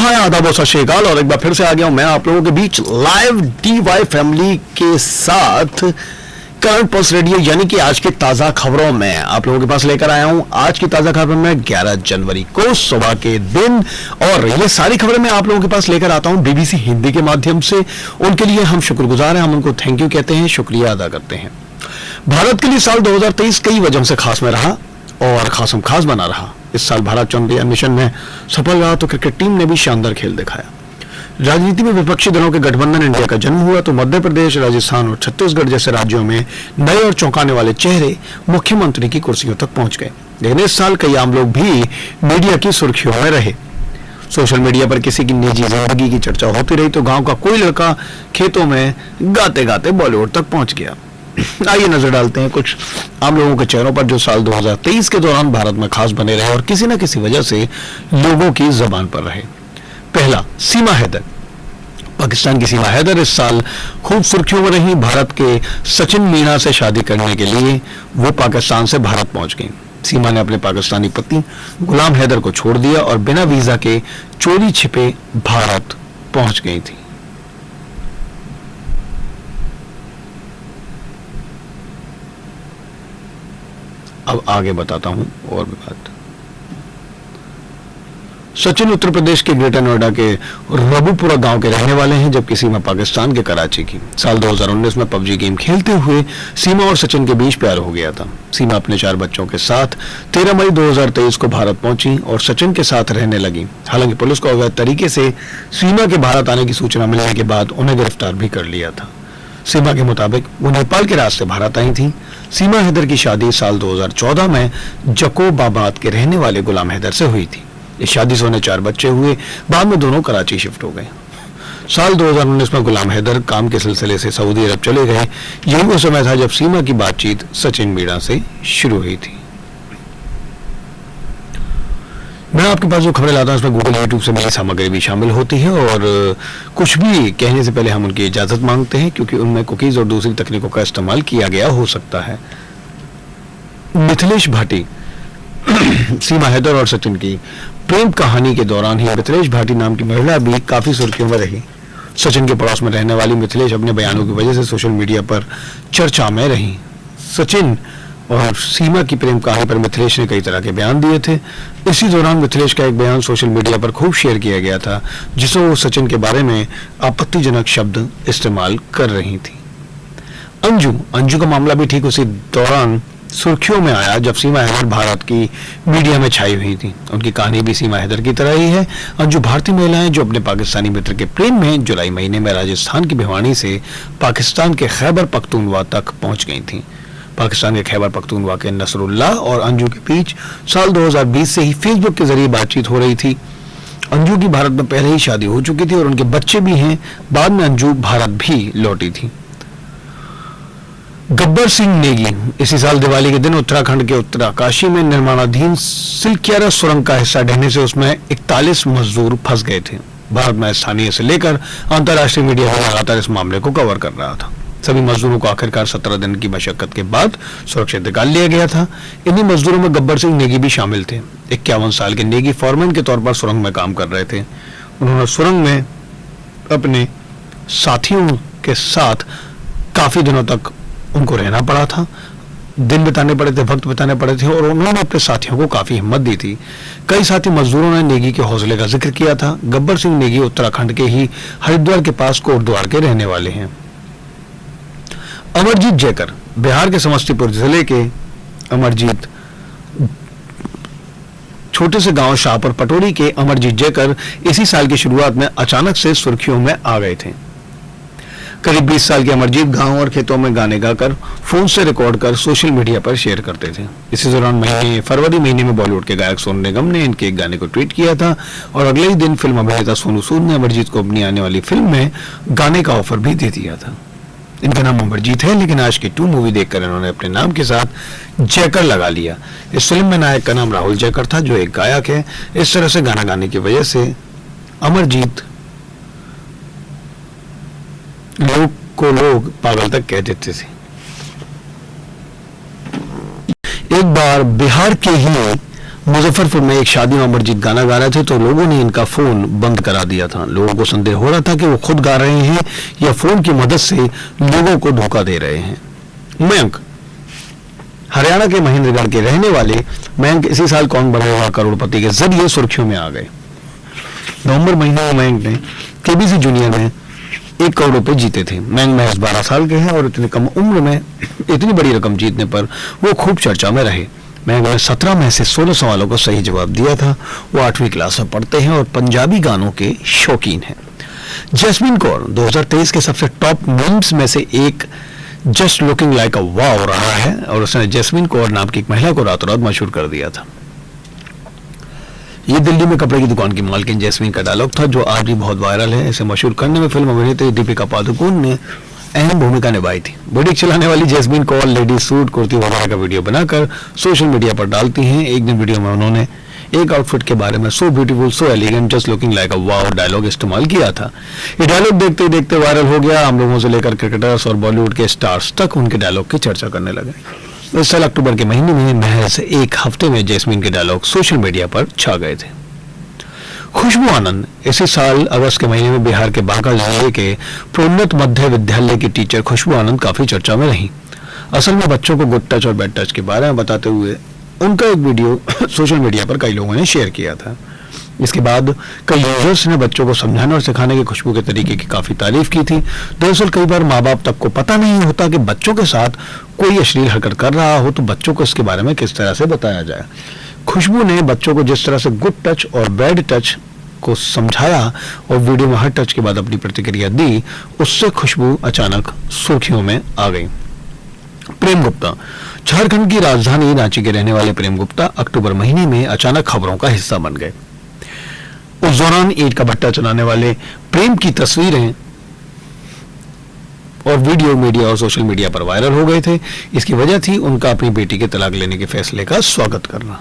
हाय आदाब और सत श्री अकाल। और एक बार फिर से आ गया हूं मैं आप लोगों के बीच लाइव DY फैमिली के साथ करंट पल्स रेडियो, यानी कि आज की ताजा खबरों में आप लोगों के पास लेकर आया हूं। आज की ताजा खबर में 11 जनवरी को सुबह के दिन, और ये सारी खबरें मैं आप लोगों के पास लेकर आता हूं BBC हिंदी के माध्यम से। उनके लिए हम शुक्रगुजार हैं, हम उनको थैंक यू कहते हैं, शुक्रिया अदा करते हैं। भारत के लिए साल 2023 कई वजह से खास में रहा और खासम खास बना रहा। इस साल भारत चंद्रयान मिशन में सफल रहा तो क्रिकेट टीम ने भी शानदार खेल दिखाया। राजनीति में विपक्षी दलों के गठबंधन इंडिया का जन्म हुआ तो मध्य प्रदेश, राजस्थान और छत्तीसगढ़ जैसे राज्यों में नए और चौंकाने वाले चेहरे मुख्यमंत्री की कुर्सियों तक पहुंच गए। लेकिन इस साल कई आम लोग भी मीडिया की सुर्खियों में रहे। सोशल मीडिया पर किसी की निजी जिंदगी की चर्चा होती रही तो गांव का कोई लड़का खेतों में गाते गाते बॉलीवुड तक पहुंच गया। आइए नजर डालते हैं कुछ आम लोगों के चेहरों पर जो साल 2023 के दौरान भारत में खास बने रहे और किसी न किसी वजह से लोगों की जबान पर रहे। पहला, सीमा हैदर। पाकिस्तान की सीमा हैदर इस साल खूब सुर्खियों में रही। भारत के सचिन मीणा से शादी करने के लिए वो पाकिस्तान से भारत पहुंच गई। सीमा ने अपने पाकिस्तानी पति गुलाम हैदर को छोड़ दिया और बिना वीजा के चोरी छिपे भारत पहुंच गई थी। अब आगे बताता हूं और भी बात। सचिन उत्तर प्रदेश के ग्रेटर नोएडा के रबुपुरा गांव के रहने वाले हैं, जबकि सीमा पाकिस्तान के कराची की। साल 2019 में PUBG गेम खेलते हुए सीमा और सचिन के बीच प्यार हो गया था। सीमा अपने 4 बच्चों के साथ 13 मई 2023 को भारत पहुंची और सचिन के साथ रहने लगी। हालांकि पुलिस को अवैध तरीके से सीमा के भारत आने की सूचना मिलने के बाद उन्हें गिरफ्तार भी कर लिया था। सीमा के मुताबिक वो नेपाल के रास्ते भारत आई थी। सीमा हैदर की शादी साल 2014 में जकोबाबाद के रहने वाले गुलाम हैदर से हुई थी। इस शादी से उन्हें 4 बच्चे हुए। बाद में दोनों कराची शिफ्ट हो गए। साल 2019 में गुलाम हैदर काम के सिलसिले से सऊदी अरब चले गए। यही वो समय था जब सीमा की बातचीत सचिन मीणा से शुरू हुई थी। मैं आपके पास जो खबरें लाता हूं उसमें गूगल YouTube से मेरी सामग्री भी शामिल होती है और कुछ भी कहने से पहले हम उनकी इजाजत मांगते हैं, क्योंकि उनमें कुकीज और दूसरी तकनीकों का इस्तेमाल किया गया हो सकता है। मिथिलेश भाटी। सीमा हैदर और सचिन की प्रेम कहानी के दौरान ही मिथिलेश भाटी नाम की महिला भी काफी सुर्खियों में रही। सचिन के पड़ोस में रहने वाली मिथिलेश अपने बयानों की वजह से सोशल मीडिया पर चर्चा में रही। सचिन और सीमा की प्रेम कहानी पर मिथिलेश ने कई तरह के बयान दिए थे। इसी दौरान मिथिलेश का एक बयान सोशल मीडिया पर खूब शेयर किया गया था, जिसमें वो सचिन के बारे में आपत्तिजनक शब्द इस्तेमाल कर रही थी। अंजू का मामला भी ठीक उसी दौरान सुर्खियों में आया जब सीमा हैदर भारत की मीडिया में छाई हुई थी। उनकी कहानी भी सीमा हैदर की तरह ही है। अंजू भारतीय महिला है जो अपने पाकिस्तानी मित्र के प्रेम में जुलाई महीने में राजस्थान की भिवानी से पाकिस्तान के खैबर पख्तूनवा तक पहुंच गई थी। पाकिस्तान के खैबर पख्तूनवा के नसरुल्लाह और अंजू के बीच साल 2020 से ही फेसबुक के जरिए बातचीत हो रही थी। अंजू की भारत में पहले ही शादी हो चुकी थी और उनके बच्चे भी हैं। बाद में अंजू भारत भी लौटी थी। गब्बर सिंह नेगी। इसी साल दिवाली के दिन उत्तराखंड के उत्तराकाशी में निर्माणाधीन सिलक्यारा सुरंग का हिस्सा ढहने से उसमें 41 मजदूर फंस गए थे। भारत में स्थानीय से लेकर अंतर्राष्ट्रीय मीडिया लगातार इस मामले को कवर कर रहा था। सभी मजदूरों को आखिरकार 17 दिन की मशक्कत के बाद सुरक्षित निकाल लिया गया था। इन्हीं मजदूरों में गब्बर सिंह नेगी भी शामिल थे। 51 साल के नेगी फॉरमैन के तौर पर सुरंग में काम कर रहे थे। उन्होंने सुरंग में अपने साथियों के साथ काफी दिनों तक उनको रहना पड़ा था। दिन बिताने पड़े थे, वक्त बिताने पड़े थे और उन्होंने अपने साथियों को काफी हिम्मत दी थी। कई साथी मजदूरों ने नेगी के हौसले का जिक्र किया था। गब्बर सिंह नेगी उत्तराखंड के ही हरिद्वार के पास कोटद्वार के रहने वाले हैं। अमरजीत जयकर। बिहार के समस्तीपुर जिले के अमरजीत छोटे से गांव शाहपुर पटोरी के अमरजीत जयकर इसी साल की शुरुआत में अचानक से सुर्खियों में आ गए थे। करीब 20 साल के अमरजीत गांव और खेतों में गाने गाकर फोन से रिकॉर्ड कर सोशल मीडिया पर शेयर करते थे। इसी दौरान फरवरी महीने में बॉलीवुड के गायक सोनू निगम ने इनके एक गाने को ट्वीट किया था और अगले ही दिन फिल्म अभिनेता सोनू सूद ने अमरजीत को अपनी आने वाली फिल्म में गाने का ऑफर भी दे दिया था। इनका नाम अमरजीत है, लेकिन आज की 2 मूवी देखकर इन्होंने अपने नाम के साथ जयकर लगा लिया। इस फिल्म में नायक का नाम राहुल जयकर था, जो एक गायक है। इस तरह से गाना गाने की वजह से अमरजीत लोग पागल तक कह देते थे। एक बार बिहार के ही मुजफ्फरपुर में एक शादी में अमरजीत गाना गा रहे थे तो लोगों ने इनका फोन बंद करा दिया था। लोगों को संदेह हो रहा था कि वो खुद गा रहे हैं या फोन की मदद से लोगों को धोखा दे रहे हैं। मयंक, हरियाणा के महेंद्रगढ़ के रहने वाले मयंक इसी साल कौन बनेगा करोड़पति के जरिए सुर्खियों में आ गए। नवंबर महीने में मयंक ने केबीसी जूनियर में 1 करोड़ रुपए जीते थे। मयंक महज 12 साल के हैं और इतनी कम उम्र में इतनी बड़ी रकम जीतने पर वो खूब चर्चा में रहे। मयंक ने 17 में से 16 सवालों का सही जवाब दिया था। वो 8वीं क्लास में पढ़ते हैं और पंजाबी गानों के शौकीन हैं। जैस्मीन कौर 2023 के सबसे टॉप मीम्स में से एक जस्ट लुकिंग लाइक अ वाव रहा है और उसने जैस्मीन कौर नाम की एक महिला को रातों रात मशहूर कर दिया था। ये दिल्ली में कपड़े की दुकान की मालकिन जैस्मीन का डायलॉग था जो आज भी बहुत वायरल है। इसे मशहूर करने में फिल्म अभिनेत्री दीपिका पादुकोण ने अहम भूमिका निभाई थी। बुटीक चलाने वाली jasmine Kaur lady suit, kurti वगैरह का वीडियो बनाकर सोशल मीडिया पर डालती हैं। एक दिन वीडियो में उन्होंने एक आउटफिट के बारे में so beautiful, so elegant, just looking like a wow dialogue इस्तेमाल किया था। ये डायलॉग देखते देखते वायरल हो गया। आम लोगों से लेकर क्रिकेटर्स और बॉलीवुड के स्टार्स तक उनके डायलॉग की चर्चा करने लगे। इस साल अक्टूबर के महीने में महज 1 हफ्ते में जैस्मीन के डायलॉग सोशल मीडिया पर छा गए थे। खुशबू आनंद इसी साल अगस्त के महीने में बिहार के बांका जिले के प्रोन्नत मध्य विद्यालय की टीचर खुशबू आनंद काफी चर्चा में रही। असल में बच्चों को गुड टच और बैड टच के बारे में बताते हुए उनका एक वीडियो सोशल मीडिया पर कई लोगों ने शेयर किया था। इसके बाद कई यूजर्स ने बच्चों को समझाने और सिखाने के खुशबू के तरीके की काफी तारीफ की थी। दरअसल कई बार माँ बाप तक को पता नहीं होता कि बच्चों के साथ कोई अश्लील हरकत कर रहा हो तो बच्चों को इसके बारे में किस तरह से बताया जाए। खुशबू ने बच्चों को जिस तरह से गुड टच और बैड टच को समझाया और वीडियो में हर टच के बाद अपनी प्रतिक्रिया दी, उससे खुशबू अचानक सुर्खियों में आ गई। प्रेम गुप्ता, झारखंड की राजधानी रांची के रहने वाले प्रेम गुप्ता अक्टूबर महीने में अचानक खबरों का हिस्सा बन गए। उस दौरान ईंट का भट्टा चलाने वाले प्रेम की तस्वीरें और वीडियो मीडिया और सोशल मीडिया पर वायरल हो गए थे। इसकी वजह थी उनका अपनी बेटी के तलाक लेने के फैसले का स्वागत करना।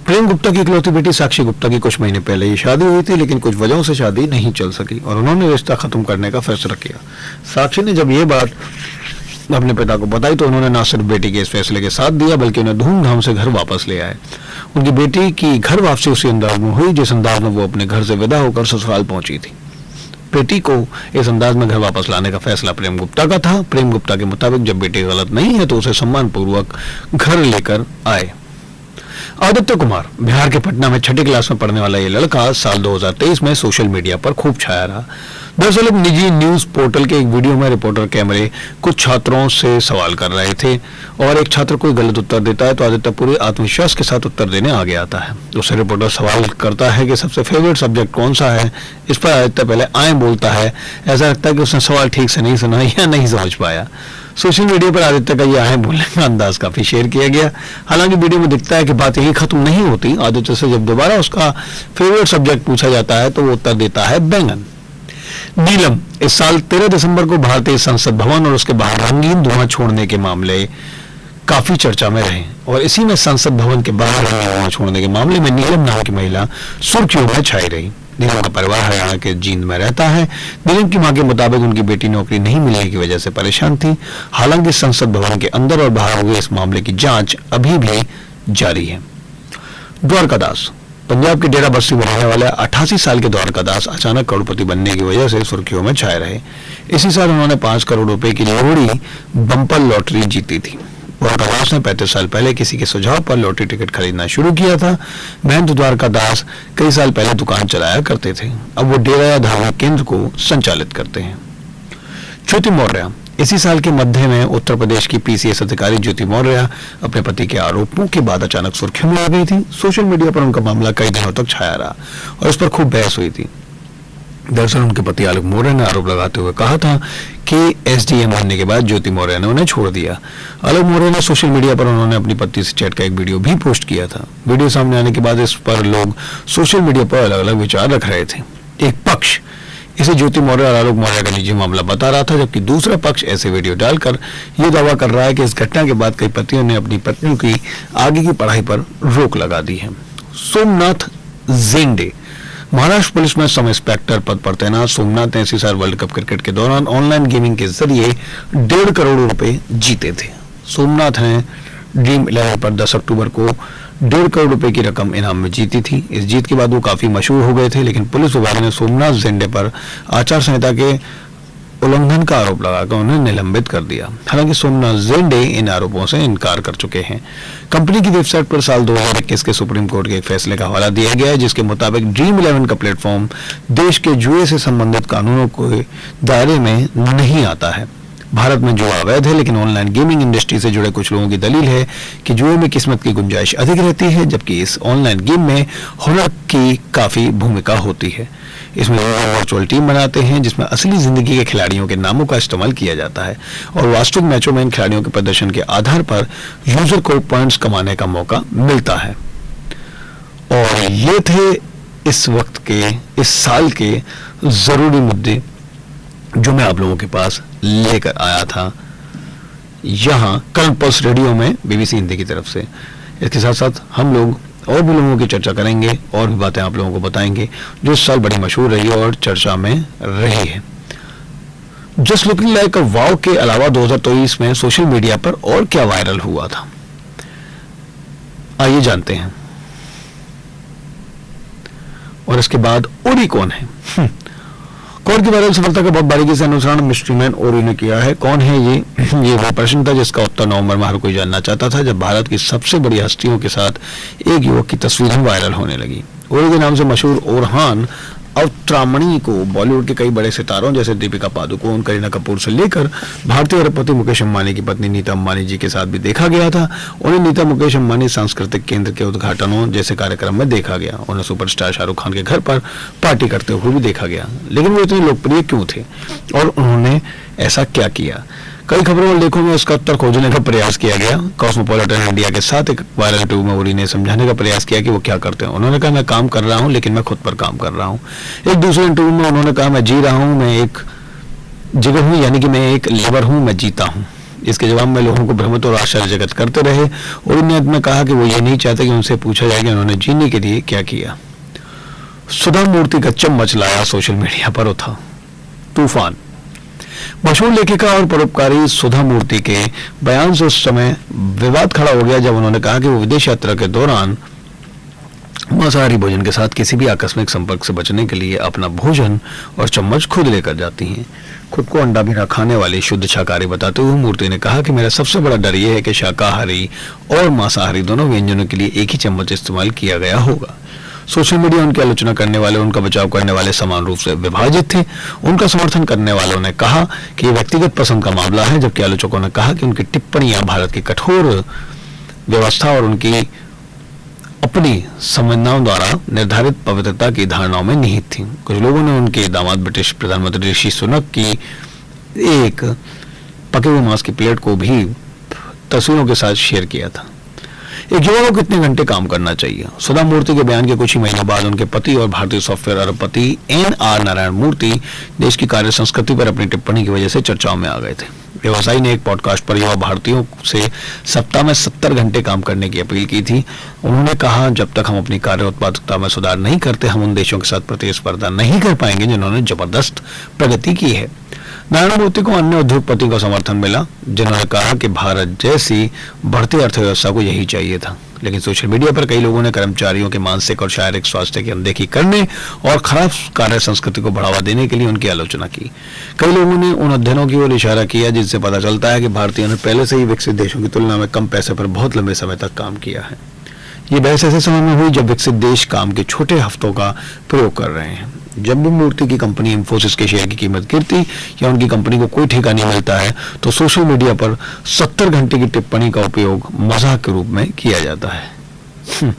प्रेम गुप्ता की इकलौती बेटी साक्षी गुप्ता की कुछ महीने पहले ही शादी हुई थी, लेकिन कुछ वजहों से शादी नहीं चल सकी और उन्होंने रिश्ता खत्म करने का फैसला किया। साक्षी ने जब ये बात अपने पिता को बताई तो उन्होंने न सिर्फ बेटी के इस फैसले के साथ दिया बल्कि उन्हें धूमधाम से घर वापस ले आए। उनकी बेटी की घर वापसी उसी अंदाज में हुई जिस अंदाज में वो अपने घर से विदा होकर ससुराल पहुंची थी। बेटी को इस अंदाज में घर वापस लाने का फैसला प्रेम गुप्ता का था। प्रेम गुप्ता के मुताबिक जब बेटी गलत नहीं है तो उसे सम्मान पूर्वक घर लेकर आए। आदित्य कुमार, बिहार के पटना में 6ठी क्लास में पढ़ने वाला ये लड़का साल 2023 में सोशल मीडिया पर खूब छाया रहा। दरअसल एक निजी न्यूज पोर्टल के एक वीडियो में रिपोर्टर कैमरे कुछ छात्रों से सवाल कर रहे थे और एक छात्र कोई गलत उत्तर देता है तो आदित्य पूरे आत्मविश्वास के साथ उत्तर देने आगे आता है। उससे रिपोर्टर सवाल करता है कि सबसे फेवरेट सब्जेक्ट कौन सा है। इस पर आदित्य पहले आए बोलता है। ऐसा लगता है कि उसने सवाल ठीक से नहीं सुना या नहीं समझ पाया। सोशल मीडिया पर आदित्य का यह आए बोलने का अंदाज काफी शेयर किया गया। हालांकि वीडियो में दिखता है कि बात यही खत्म नहीं होती। आदित्य से जब दोबारा उसका फेवरेट सब्जेक्ट पूछा जाता है तो वो उत्तर देता है बैंगन। नीलम इस साल 13 दिसंबर को भारतीय संसद भवन और उसके बाहर रंगीन धुआं छोड़ने के मामले काफी चर्चा में रहे और इसी में संसद भवन के बाहर रंगीन धुआं छोड़ने के मामले में नीलम नाम की महिला सुर्खियों में छाई रही। नीलम का परिवार हरियाणा के जींद में रहता है। नीलम की मां के मुताबिक उनकी बेटी नौकरी नहीं मिलने की वजह से परेशान थी। हालांकि संसद भवन के अंदर और बाहर हुए इस मामले की जांच अभी भी जारी है। द्वारकादास, पंजाब के डेरा बस्सी में रहने वाले 88 साल के द्वारकादास अचानक करोड़पति बनने की वजह से सुर्खियों में छाए रहे। इसी साल उन्होंने 5 करोड़ रुपए की लोहड़ी बम्पर लॉटरी जीती थी। द्वारकादास ने 35 साल पहले किसी के सुझाव पर लॉटरी टिकट खरीदना शुरू किया था। महंत द्वारकादास कई साल पहले दुकान चलाया करते थे। अब वो डेरा या धार्मिक केंद्र को संचालित करते हैं। ज्योति मौर्य, इसी साल के मध्य में उत्तर प्रदेश की पीसीएस अधिकारी ज्योति मौर्य अपने पति के आरोपों के बाद अचानक सुर्खियों में आ गई थी। सोशल मीडिया पर उनका मामला कई दिनों तक छाया रहा और इस पर खूब बहस हुई थी। दरअसल उनके पति आलोक मौर्य ने आरोप लगाते हुए कहा था कि एसडीएम बनने के बाद ज्योति मौर्य ने उन्हें छोड़ दिया। आलोक मौर्य ने सोशल मीडिया पर उन्होंने अपनी पत्नी से चैट का एक वीडियो भी पोस्ट किया था। वीडियो सामने आने के बाद इस पर लोग सोशल मीडिया पर अलग अलग विचार रख रहे थे। एक पक्ष इसे ज्योति मौर्य और आलोक मौर्य का निजी मामला बता रहा था, जबकि दूसरा पक्ष ऐसे वीडियो डालकर यह दावा कर रहा है कि इस घटना के बाद कई पतियों ने अपनी पत्नियों की आगे की पढ़ाई पर रोक लगा दी है। सोमनाथ जेंडे, महाराष्ट्र पुलिस में सब इंस्पेक्टर पद पर तैनात सोमनाथ ने इसी साल वर्ल्ड कप क्रिकेट के दौरान ऑनलाइन गेमिंग के जरिए 1.5 करोड़ रुपए जीते थे। सोमनाथ ने ड्रीम 11 पर 10 अक्टूबर को 1.5 करोड़ रुपए की रकम इनाम में जीती थी। इस जीत के बाद वो काफी मशहूर हो गए थे, लेकिन पुलिस विभाग ने सोमनाथ जेंडे पर आचार संहिता के उल्लंघन का आरोप लगाकर उन्हें निलंबित कर दिया। हालांकि सोमनाथ जेंडे इन आरोपों से इनकार कर चुके हैं। कंपनी की वेबसाइट पर साल 2021 के सुप्रीम कोर्ट के एक फैसले का हवाला दिया गया है, जिसके मुताबिक ड्रीम 11 का प्लेटफॉर्म देश के जुए से संबंधित कानूनों के दायरे में नहीं आता है। भारत में जुआ अवैध है, लेकिन ऑनलाइन गेमिंग इंडस्ट्री से जुड़े कुछ लोगों की दलील है कि जुए में किस्मत की गुंजाइश अधिक रहती है, जबकि इस ऑनलाइन गेम में हुनर की काफी भूमिका होती है। इसमें वर्चुअल टीम बनाते हैं, जिसमें असली जिंदगी के खिलाड़ियों के नामों का इस्तेमाल किया जाता है और वास्तविक मैचों में इन खिलाड़ियों के प्रदर्शन के आधार पर यूजर को पॉइंट्स कमाने का मौका मिलता है। और ये थे इस वक्त के, इस साल के जरूरी मुद्दे जो मैं आप लोगों के पास लेकर आया था यहाँ करंट पल्स रेडियो में BBC हिंदी की तरफ से। इसके साथ साथ हम लोग और भी लोगों की चर्चा करेंगे और भी बातें आप लोगों को बताएंगे जो इस साल बड़ी मशहूर रही है और चर्चा में रही है। जस्ट लुकिंग लाइक अ वाव के अलावा 2023 में सोशल मीडिया पर और क्या वायरल हुआ था, आइए जानते हैं। और इसके बाद ओरी कौन है? कौन की वायरल सफलता का बहुत बारीकी से अनुसरण मिस्ट्री मैन ओरी ने किया है। कौन है ये वो प्रश्न था जिसका उत्तर नवंबर में हर कोई जानना चाहता था, जब भारत की सबसे बड़ी हस्तियों के साथ एक युवक की तस्वीरें वायरल होने लगी। ओरी के नाम से मशहूर ओरहान अवत्रामणी को बॉलीवुड के कई बड़े सितारों जैसे दीपिका पादुकोण, करीना कपूर से लेकर भारतीय अरबपति मुकेश अंबानी की पत्नी नीता अंबानी जी के साथ भी देखा गया था। उन्हें नीता मुकेश अंबानी सांस्कृतिक केंद्र के उद्घाटनों जैसे कार्यक्रम में देखा गया। उन्हें सुपरस्टार शाहरुख खान के घर पर पार्टी करते हुए भी देखा गया। लेकिन वो इतने लोकप्रिय क्यों थे और उन्होंने ऐसा क्या किया? कई खबरों और लेखों में इसका उत्तर खोजने का प्रयास किया गया। कॉस्मोपॉलिटन इंडिया के साथ एक वायरल इंटरव्यू में ओरी ने समझाने का प्रयास किया कि वो क्या करते हैं। उन्होंने कहा, मैं काम कर रहा हूं, लेकिन मैं खुद पर काम कर रहा हूं। एक दूसरे इंटरव्यू में उन्होंने कहा, मैं जी रहा हूं, मैं एक जगह हूं, यानी कि मैं एक लेबर हूं, मैं जीता हूं। इसके जवाब में लोगों को भ्रमित और आश्चर्यचकित करते रहे। ओरी ने अंत में कहा कि वो ये नहीं चाहते कि उनसे पूछा जाए कि उन्होंने जीने के लिए क्या किया। सुधा मूर्ति का चम्मच लाया सोशल मीडिया पर उठा तूफान। मशहूर लेखिका और परोपकारी सुधा मूर्ति के बयान से उस समय विवाद खड़ा हो गया जब उन्होंने कहा कि वो विदेश यात्रा के दौरान मांसाहारी भोजन के साथ किसी भी आकस्मिक संपर्क से बचने के लिए अपना भोजन और चम्मच खुद लेकर जाती हैं। खुद को अंडा भी न खाने वाली शुद्ध शाकाहारी बताते हुए मूर्ति ने कहा कि मेरा सबसे बड़ा डर यह है कि शाकाहारी और मांसाहारी दोनों व्यंजनों के लिए एक ही चम्मच इस्तेमाल किया गया होगा। सोशल मीडिया उनकी आलोचना करने वाले, उनका बचाव करने वाले समान रूप से विभाजित थे। उनका समर्थन करने वालों ने कहा कि यह व्यक्तिगत पसंद का मामला है, जबकि आलोचकों ने कहा कि उनकी टिप्पणियां भारत की कठोर व्यवस्था और उनकी अपनी संवेदनाओं द्वारा निर्धारित पवित्रता की धारणाओं में निहित थी। कुछ लोगों ने उनके दामाद ब्रिटिश प्रधानमंत्री ऋषि सुनक की एक पके हुए मांस की प्लेट को भी तस्वीरों के साथ शेयर किया था। एक युवा को कितने घंटे काम करना चाहिए? सुधा मूर्ति के बयान के कुछ ही महीनों बाद उनके पति और भारतीय सॉफ्टवेयर अरबपति NR नारायण मूर्ति देश की कार्य संस्कृति पर अपनी टिप्पणी की वजह से चर्चाओं में आ गए थे। व्यवसायी ने एक पॉडकास्ट पर युवा भारतीयों से सप्ताह में 70 घंटे काम करने की अपील की थी। उन्होंने कहा, जब तक हम अपनी कार्य उत्पादकता में सुधार नहीं करते, हम उन देशों के साथ प्रतिस्पर्धा नहीं कर पाएंगे जिन्होंने जबरदस्त प्रगति की है। नारायण मूर्ति को अन्य उद्योगपतियों का समर्थन मिला, जिन्होंने कहा कि भारत जैसी बढ़ती अर्थव्यवस्था को यही चाहिए था। लेकिन सोशल मीडिया पर कई लोगों ने कर्मचारियों के मानसिक और शारीरिक स्वास्थ्य की अनदेखी करने और खराब कार्य संस्कृति को बढ़ावा देने के लिए उनकी आलोचना की। कई लोगों ने उन अध्ययनों की ओर इशारा किया जिनसे पता चलता है कि भारतीयों ने पहले से ही विकसित देशों की तुलना में कम पैसे पर बहुत लंबे समय तक काम किया है। ये बहस ऐसे समय में हुई जब विकसित देश काम के छोटे हफ्तों का प्रयोग कर रहे हैं। जब भी मूर्ति की कंपनी इंफोसिस के शेयर की कीमत गिरती या उनकी कंपनी को कोई ठेका नहीं मिलता है, तो सोशल मीडिया पर 70 घंटे की टिप्पणी का उपयोग मजाक के रूप में किया जाता है।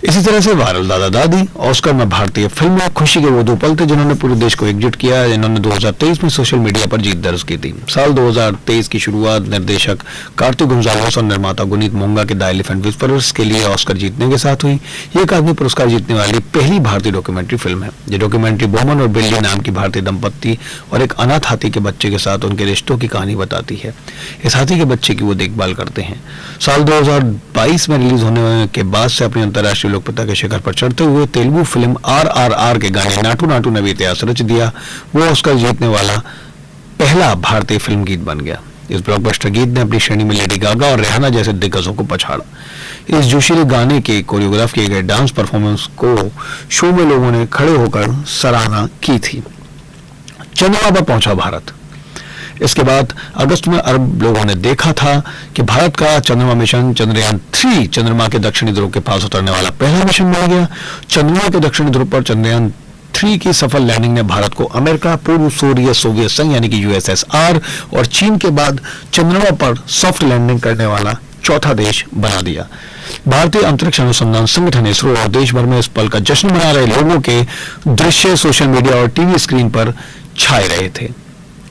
इसी तरह से वायरल दादा दादी ऑस्कर में भारतीय फिल्म में खुशी के वो दो पल थे जिन्होंने पूरे देश को एकजुट किया, जिन्होंने 2023 में सोशल मीडिया पर जीत दर्ज की थी। साल 2023 की शुरुआत निर्देशक कार्तिक गोंजाल्वेस और निर्माता गुनीत मोंगा के द एलिफेंट विस्परर्स के लिए ऑस्कर जीतने के साथ हुई। ये अकादमी पुरस्कार जीतने वाली पहली भारतीय डॉक्यूमेंट्री फिल्म है। ये डॉक्यूमेंट्री बोमन और बिल्ली नाम की भारतीय दंपत्ति और एक अनाथ हाथी के बच्चे के साथ उनके रिश्तों की कहानी बताती है। इस हाथी के बच्चे की वो देखभाल करते हैं। साल 2022 में रिलीज होने के बाद से अपनी अंतर्राष्ट्रीय लोकप्रियता के शिखर पर चढ़ते हुए तेलुगु फिल्म RRR के गाने नाटू नाटू ने भी इतिहास रच दिया। वो ऑस्कर जीतने वाला पहला भारतीय फिल्म गीत बन गया। इस ब्लॉकबस्टर गीत ने अपनी श्रेणी में लेडी गागा और रिहाना जैसे दिग्गजों को पछाड़ा। इस जोशीले गाने के कोरियोग्राफ किए गए डांस परफॉर्मेंस को शो में लोगों ने खड़े होकर सराहना की थी। चंद्रमा पर पहुंचा भारत। इसके बाद अगस्त में अरब लोगों ने देखा था कि भारत का चंद्रमा मिशन चंद्रयान 3 चंद्रमा के दक्षिणी ध्रुव के पास उतरने वाला पहला मिशन बन गया। चंद्रमा के दक्षिणी ध्रुव पर चंद्रयान 3 की सफल लैंडिंग ने भारत को अमेरिका, पूर्व सोवियत संघ यानी कि यूएसएसआर और चीन के बाद चंद्रमा पर सॉफ्ट लैंडिंग करने वाला चौथा देश बना दिया। भारतीय अंतरिक्ष अनुसंधान संगठन इसरो और देश भर में इस पल का जश्न मना रहे लोगों के दृश्य सोशल मीडिया और टीवी स्क्रीन पर छाए रहे थे।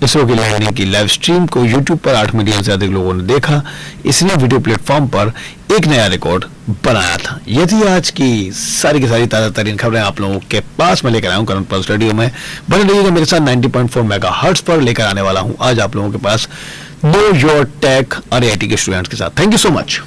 इसरो की लैंडिंग की लाइव स्ट्रीम को यूट्यूब पर 8 मिलियन से अधिक लोगों ने देखा। इसने वीडियो प्लेटफॉर्म पर एक नया रिकॉर्ड बनाया था। ये थी आज की सारी ताजा तरीन खबरें आप लोगों के पास मैं लेकर आया हूँ करंट पल्स रेडियो में। बने रहिएगा मेरे साथ 90.4 मेगाहर्ट्ज पर लेकर आने वाला हूँ आज आप लोगों के पास नो योर टेक RIT के स्टूडेंट्स के साथ। Thank you so much.